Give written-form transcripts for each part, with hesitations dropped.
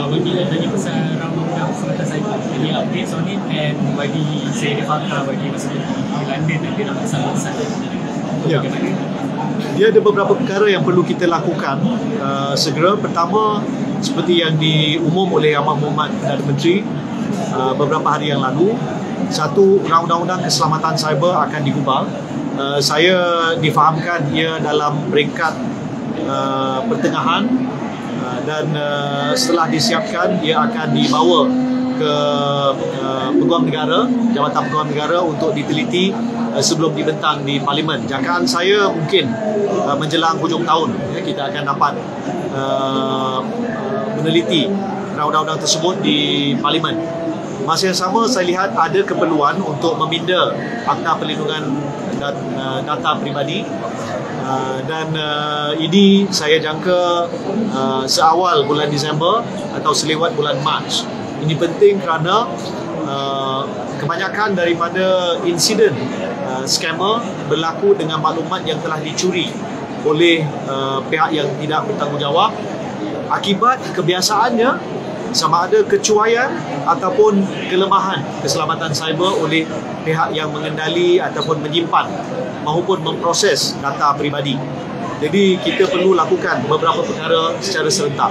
bagi tadi pasal undang-undang kesempatan saya, jadi update on it, and bagi saya dia fakta bagi masa di London dan dia nak pasal-pasal. Ya. Dia ada beberapa perkara yang perlu kita lakukan segera. Pertama, seperti yang diumum oleh Ahmad Mohamad Perdana Menteri beberapa hari yang lalu, satu, undang-undang keselamatan cyber akan digubal. Saya difahamkan ia dalam peringkat pertengahan, dan setelah disiapkan ia akan dibawa ke Peguam Negara, Jabatan Peguam Negara untuk diteliti sebelum dibentang di Parlimen. Jangkaan saya mungkin menjelang hujung tahun kita akan dapat meneliti undang-undang tersebut di Parlimen. Masa yang sama, saya lihat ada keperluan untuk meminda Akta Perlindungan Data Peribadi, dan ini saya jangka seawal bulan Disember atau selewat bulan Mac. Ini penting kerana kebanyakan daripada insiden scammer berlaku dengan maklumat yang telah dicuri oleh pihak yang tidak bertanggungjawab akibat kebiasaannya sama ada kecuaian ataupun kelemahan keselamatan cyber oleh pihak yang mengendali ataupun menyimpan maupun memproses data peribadi. Jadi kita perlu lakukan beberapa perkara secara serentak.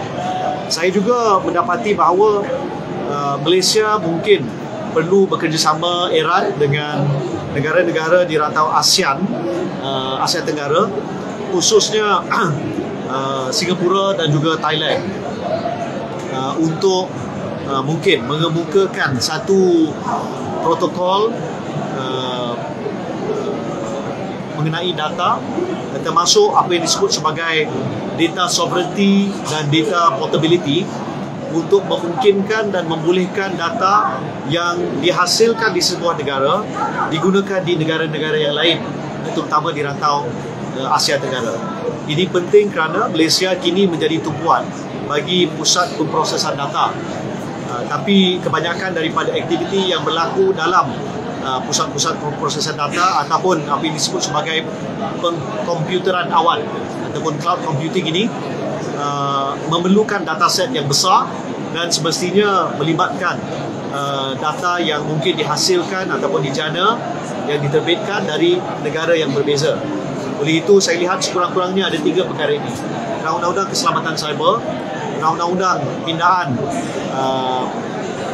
Saya juga mendapati bahawa Malaysia mungkin perlu bekerjasama erat dengan negara-negara di rantau ASEAN, Asia Tenggara, khususnya Singapura dan juga Thailand, untuk mungkin mengemukakan satu protokol mengenai data, termasuk apa yang disebut sebagai data sovereignty dan data portability, untuk memungkinkan dan membolehkan data yang dihasilkan di sebuah negara digunakan di negara-negara yang lain, terutama di rantau Asia Tenggara. Ini penting kerana Malaysia kini menjadi tumpuan bagi pusat pemprosesan data, tapi kebanyakan daripada aktiviti yang berlaku dalam pusat-pusat pemprosesan data ataupun apa yang disebut sebagai komputeran awan ataupun cloud computing ini memerlukan dataset yang besar dan semestinya melibatkan data yang mungkin dihasilkan ataupun dijana yang diterbitkan dari negara yang berbeza. Oleh itu, saya lihat sekurang-kurangnya ada 3 perkara ini: undang-undang keselamatan cyber, undang-undang pindaan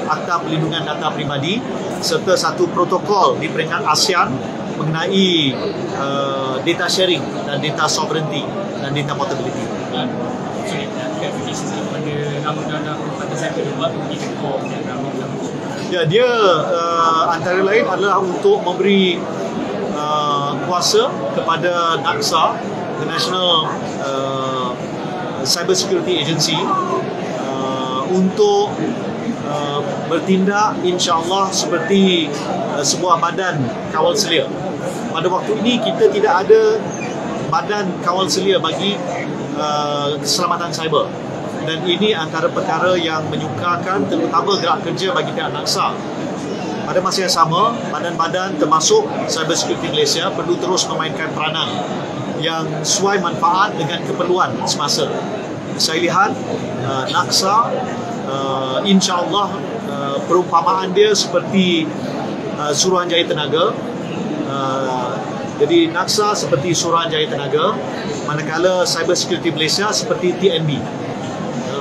Akta Perlindungan Data Peribadi, serta satu protokol di peringkat ASEAN mengenai data sharing dan data sovereignty dan data portability. Ya, dia antara lain adalah untuk memberi kuasa kepada NACSA, the National Cyber Security Agency, untuk bertindak insya-Allah seperti sebuah badan kawal selia. Pada waktu ini kita tidak ada badan kawal selia bagi keselamatan cyber, dan ini antara perkara yang menyukarkan terutama gerak kerja bagi pihak NACSA. Pada masa yang sama, badan-badan termasuk Cyber Security Malaysia perlu terus memainkan peranan yang sesuai manfaat dengan keperluan semasa. Saya lihat NACSA insya-Allah perumpamaan dia seperti Suruhanjaya Tenaga. Jadi NACSA seperti Suruhanjaya Tenaga, manakala Cyber Security Malaysia seperti TNB.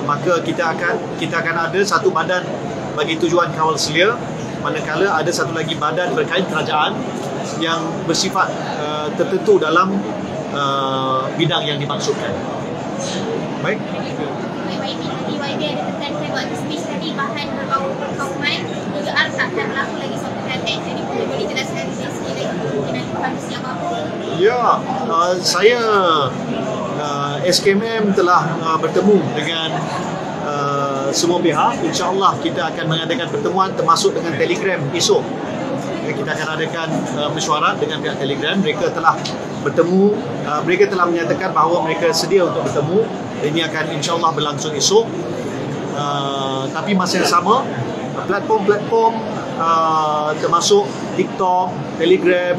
Maka kita akan ada satu badan bagi tujuan kawal selia, manakala ada satu lagi badan berkait kerajaan yang bersifat tertentu dalam bidang yang dimaksudkan. Baik. YB ada tekankan waktu speech tadi bahan berbau perkauman juga tak akan berlaku lagi suatu konteks. Jadi boleh jelaskan sikit lagi dengan kondisi apa-apa? Ya, saya SKMM telah bertemu dengan semua pihak. InsyaAllah kita akan mengadakan pertemuan termasuk dengan Telegram esok. Kita akan adakan mesyuarat dengan pihak Telegram. Mereka telah bertemu, mereka telah menyatakan bahawa mereka sedia untuk bertemu. Ini akan insyaAllah berlangsung esok. Tapi masa yang sama, platform-platform termasuk TikTok, Telegram,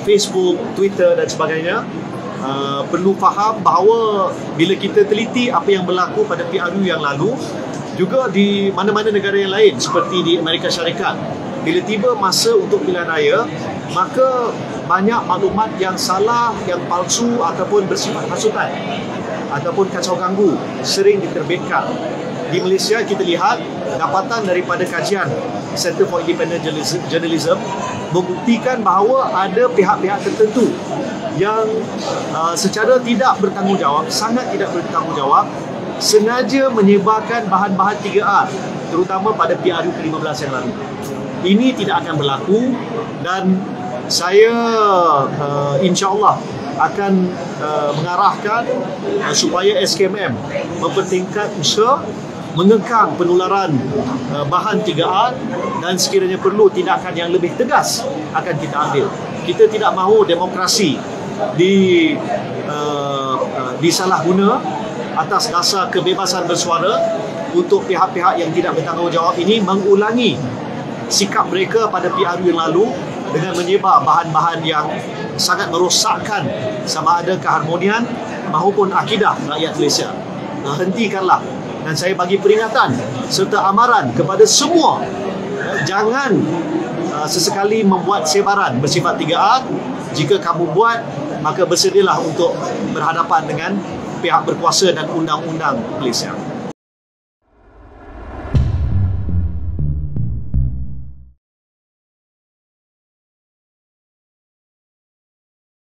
Facebook, Twitter dan sebagainya perlu faham bahawa bila kita teliti apa yang berlaku pada PRU yang lalu, Juga di mana-mana negara yang lain seperti di Amerika Syarikat, bila tiba masa untuk pilihan raya, maka banyak maklumat yang salah, yang palsu ataupun bersifat hasutan ataupun kacau ganggu sering diterbitkan. Di Malaysia kita lihat dapatan daripada kajian Center for Independent Journalism membuktikan bahawa ada pihak-pihak tertentu yang secara tidak bertanggungjawab, sangat tidak bertanggungjawab, sengaja menyebarkan bahan-bahan 3R terutama pada PRU ke-15 yang lalu. Ini tidak akan berlaku dan saya insya-Allah akan mengarahkan supaya SKMM mempertingkat usaha mengekang penularan bahan 3R dan sekiranya perlu tindakan yang lebih tegas akan kita ambil. Kita tidak mahu demokrasi disalahguna atas dasar kebebasan bersuara untuk pihak-pihak yang tidak bertanggungjawab ini mengulangi sikap mereka pada PRU yang lalu dengan menyebar bahan-bahan yang sangat merosakkan sama ada keharmonian maupun akidah rakyat Malaysia. Hentikanlah, dan saya bagi peringatan serta amaran kepada semua, jangan sesekali membuat sebaran bersifat 3R. Jika kamu buat, maka bersedialah untuk berhadapan dengan pihak berkuasa dan undang-undang Malaysia.